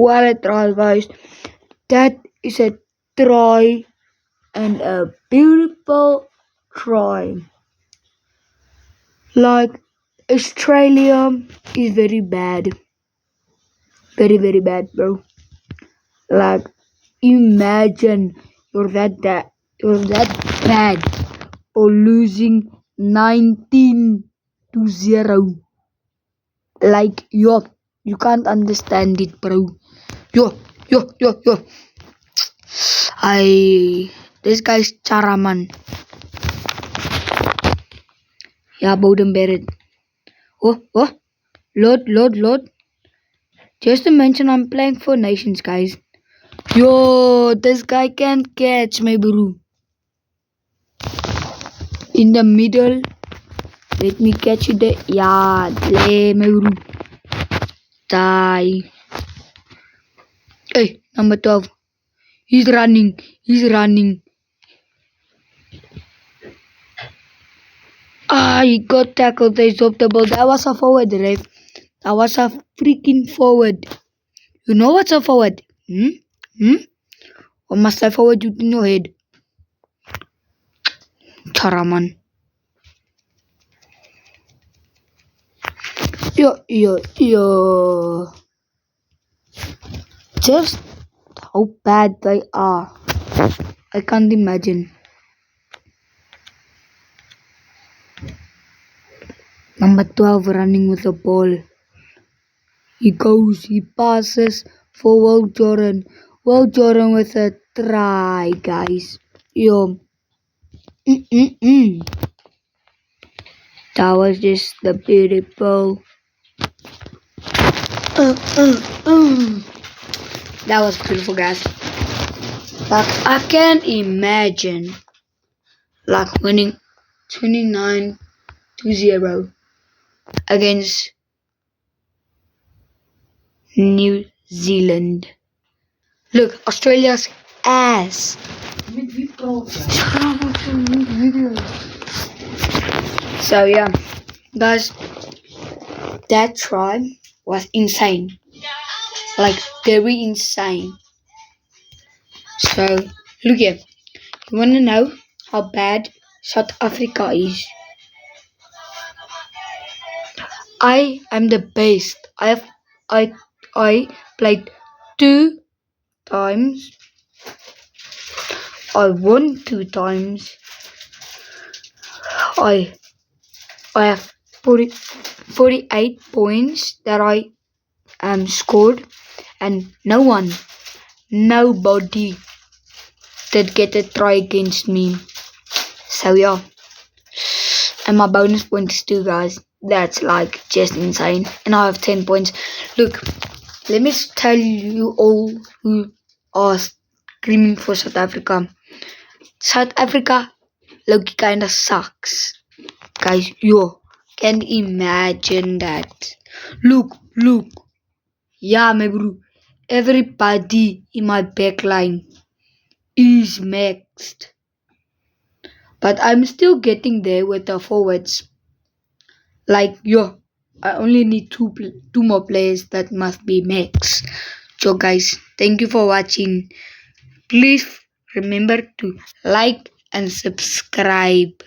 What a try, guys. That is a try and a beautiful try. Like Australia is very bad. Very, very bad, bro. Like imagine you're that bad for losing 19-0. Like you can't understand it, bro. Yo. This guy's Charaman. Yeah, Bowden Barrett. Oh, load. Just to mention, I'm playing for nations, guys. Yo, this guy can't catch my bro. In the middle, let me catch you there. Yeah, play my bro. Die. Hey, number 12. He's running. He got tackled. They dropped the ball. That was a forward, ref. That was a freaking forward. You know what's a forward? Or must I forward you in your head? Charaman. Yo. Just how bad they are. I can't imagine. Number 12 running with the ball. He passes for Will Jordan. Will Jordan with a try, guys. Yo. That was just the beautiful. That was beautiful, guys. Like, I can't imagine like winning 29-0 against New Zealand. Look, Australia's ass. So yeah, guys, that try was insane. Like very insane. So look here. You wanna know how bad South Africa is? I am the best. I played 2 times. I won 2 times. I have 48 points that I scored, and nobody did get a try against me. So yeah, and my bonus points too, guys. That's like just insane. And I have 10 points. Look, let me tell you all who are screaming for South Africa. South Africa, Loki kinda sucks. Guys, you can imagine that. Look. Yeah, my bro. Everybody in my backline is maxed. But I'm still getting there with the forwards. Like, I only need two more players that must be max. So guys, thank you for watching. Please remember to like and subscribe.